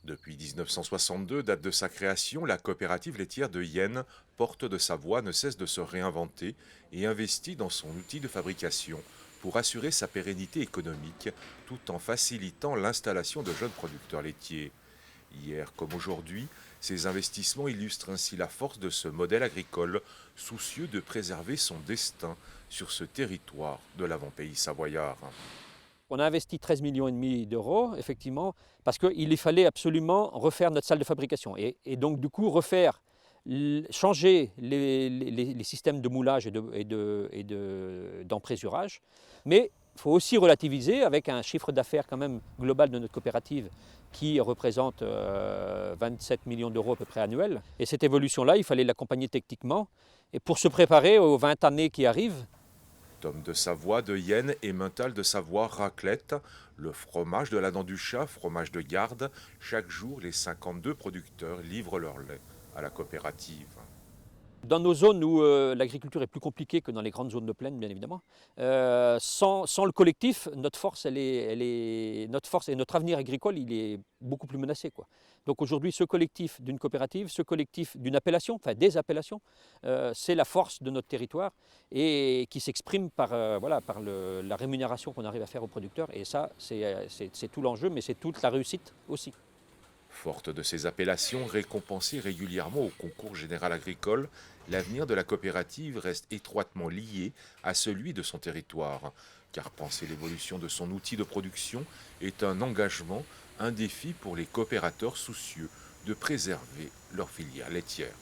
Depuis 1962, date de sa création, la coopérative laitière de Yenne, porte de sa voix, ne cesse de se réinventer et investit dans son outil de fabrication pour assurer sa pérennité économique tout en facilitant l'installation de jeunes producteurs laitiers. Hier comme aujourd'hui, ces investissements illustrent ainsi la force de ce modèle agricole, soucieux de préserver son destin sur ce territoire de l'avant-pays savoyard. On a investi 13 millions et demi d'euros, effectivement, parce qu'il fallait absolument refaire notre salle de fabrication. Et donc, du coup, changer les systèmes de moulage d'emprésurage. Mais il faut aussi relativiser avec un chiffre d'affaires quand même global de notre coopérative qui représente 27 millions d'euros à peu près annuels. Et cette évolution-là, il fallait l'accompagner techniquement. Et pour se préparer aux 20 années qui arrivent, Tome de Savoie de Yenne et Mental de Savoie raclette, le fromage de la dent du chat, fromage de garde. Chaque jour, les 52 producteurs livrent leur lait à la coopérative. dans nos zones où l'agriculture est plus compliquée que dans les grandes zones de plaine, bien évidemment, sans le collectif, notre force et notre avenir agricole, il est beaucoup plus menacé, quoi. Donc aujourd'hui, ce collectif d'une coopérative, ce collectif d'une appellation, enfin des appellations, c'est la force de notre territoire et qui s'exprime par la rémunération qu'on arrive à faire aux producteurs. Et ça, c'est tout l'enjeu, mais c'est toute la réussite aussi. Forte de ces appellations récompensées régulièrement au concours général agricole, l'avenir de la coopérative reste étroitement lié à celui de son territoire, car penser l'évolution de son outil de production est un engagement, un défi pour les coopérateurs soucieux de préserver leur filière laitière.